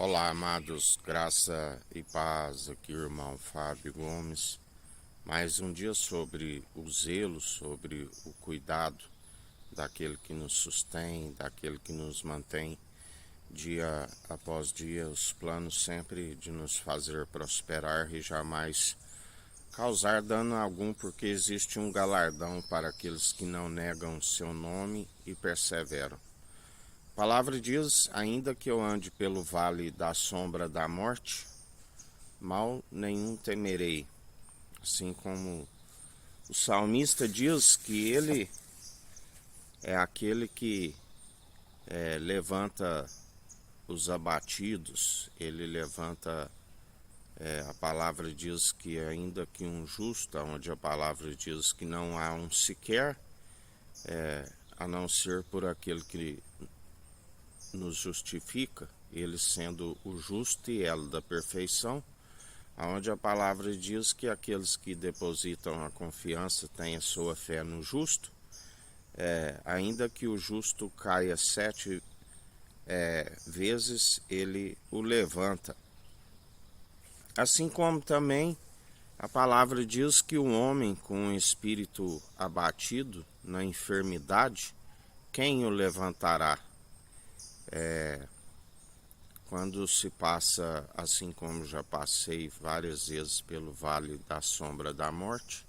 Olá, amados, graça e paz, aqui o irmão Fábio Gomes. Mais um dia sobre o zelo, sobre o cuidado daquele que nos sustém, daquele que nos mantém dia após dia, os planos sempre de nos fazer prosperar e jamais causar dano algum, porque existe um galardão para aqueles que não negam o seu nome e perseveram. A palavra diz: ainda que eu ande pelo vale da sombra da morte, mal nenhum temerei. Assim como o salmista diz que ele é aquele que levanta os abatidos, ele levanta, a palavra diz que ainda que um justo, onde a palavra diz que não há um sequer, a não ser por aquele que nos justifica, ele sendo o justo e elo da perfeição, onde a palavra diz que aqueles que depositam a confiança têm a sua fé no justo, ainda que o justo caia 7 vezes, ele o levanta. Assim como também a palavra diz que o homem com o espírito abatido na enfermidade, quem o levantará? Quando se passa, assim como já passei várias vezes pelo vale da sombra da morte,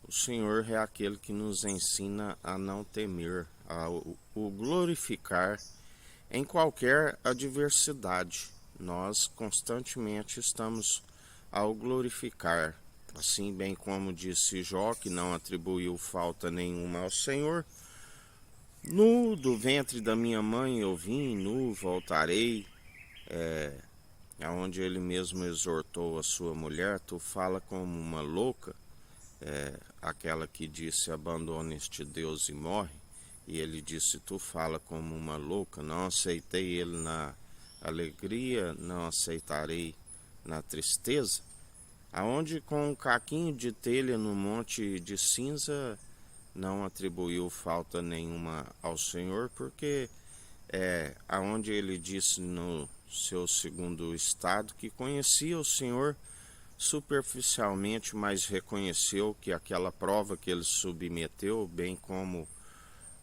o Senhor é aquele que nos ensina a não temer, a o glorificar em qualquer adversidade. Nós constantemente estamos ao glorificar, assim bem como disse Jó, que não atribuiu falta nenhuma ao Senhor. Nu do ventre da minha mãe eu vim, nu voltarei. Onde ele mesmo exortou a sua mulher: tu fala como uma louca, aquela que disse abandona este Deus e morre, e ele disse: tu fala como uma louca, não aceitei ele na alegria, não aceitarei na tristeza. Aonde com um caquinho de telha no monte de cinza não atribuiu falta nenhuma ao Senhor, porque aonde ele disse no seu segundo estado que conhecia o Senhor superficialmente, mas reconheceu que aquela prova que ele submeteu, bem como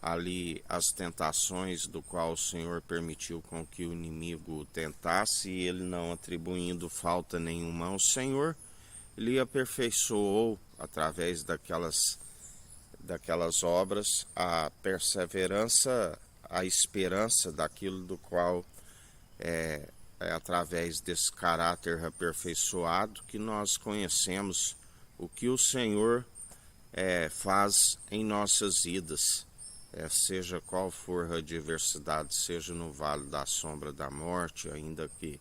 ali as tentações do qual o Senhor permitiu com que o inimigo tentasse, e ele não atribuindo falta nenhuma ao Senhor, ele aperfeiçoou através daquelas obras a perseverança, a esperança daquilo do qual é através desse caráter aperfeiçoado que nós conhecemos o que o Senhor faz em nossas vidas, seja qual for a adversidade, seja no vale da sombra da morte, ainda que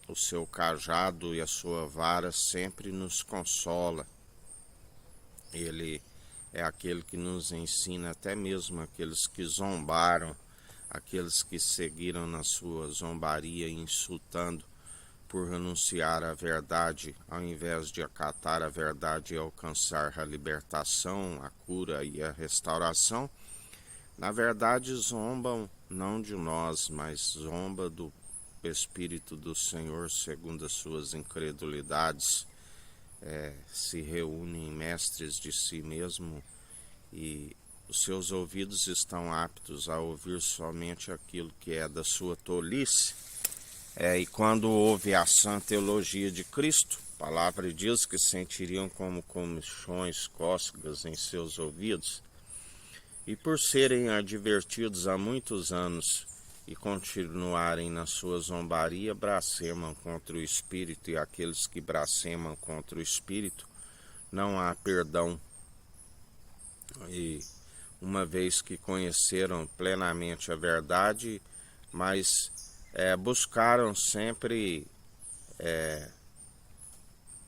o seu cajado e a sua vara sempre nos consola. Ele é aquele que nos ensina, até mesmo aqueles que zombaram, aqueles que seguiram na sua zombaria, insultando por anunciar a verdade, ao invés de acatar a verdade e alcançar a libertação, a cura e a restauração. Na verdade, zombam não de nós, mas zomba do Espírito do Senhor segundo as suas incredulidades. Se reúnem mestres de si mesmo, e os seus ouvidos estão aptos a ouvir somente aquilo que é da sua tolice. E quando ouve a sã teologia de Cristo, a palavra diz que sentiriam como comichões, cócegas em seus ouvidos, e por serem advertidos há muitos anos e continuarem na sua zombaria, blasfemam contra o Espírito, e aqueles que blasfemam contra o Espírito não há perdão. E uma vez que conheceram plenamente a verdade, mas buscaram sempre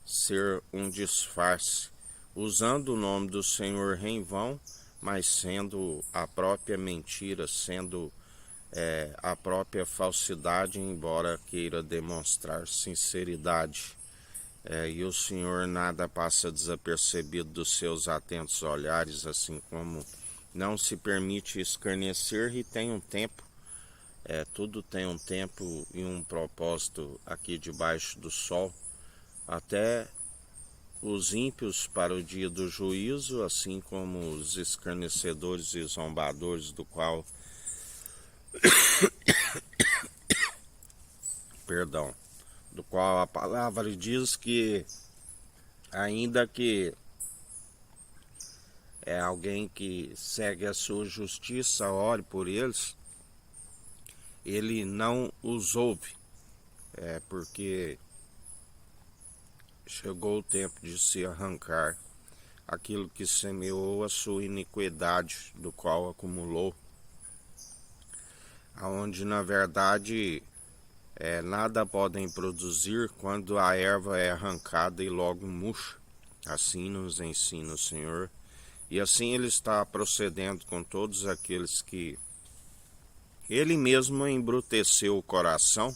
ser um disfarce, usando o nome do Senhor em vão, mas sendo a própria mentira, sendo a própria falsidade, embora queira demonstrar sinceridade. E o Senhor nada passa desapercebido dos seus atentos olhares, assim como não se permite escarnecer, e tem um tempo Tudo tem um tempo e um propósito aqui debaixo do sol, até os ímpios para o dia do juízo, assim como os escarnecedores e zombadores, do qual a palavra diz que, ainda que alguém que segue a sua justiça, ore por eles, ele não os ouve, porque chegou o tempo de se arrancar aquilo que semeou a sua iniquidade, do qual acumulou, aonde na verdade nada podem produzir quando a erva é arrancada e logo murcha. Assim nos ensina o Senhor, e assim Ele está procedendo com todos aqueles que Ele mesmo embruteceu o coração,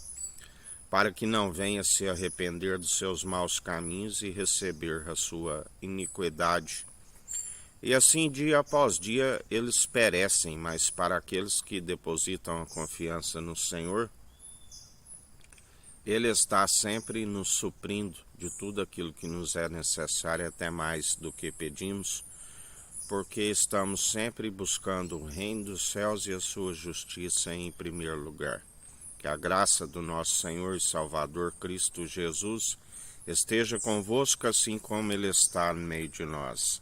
para que não venha se arrepender dos seus maus caminhos e receber a sua iniquidade. E assim, dia após dia, eles perecem, mas para aqueles que depositam a confiança no Senhor, Ele está sempre nos suprindo de tudo aquilo que nos é necessário, até mais do que pedimos, porque estamos sempre buscando o reino dos céus e a sua justiça em primeiro lugar. Que a graça do nosso Senhor e Salvador Cristo Jesus esteja convosco, assim como Ele está no meio de nós.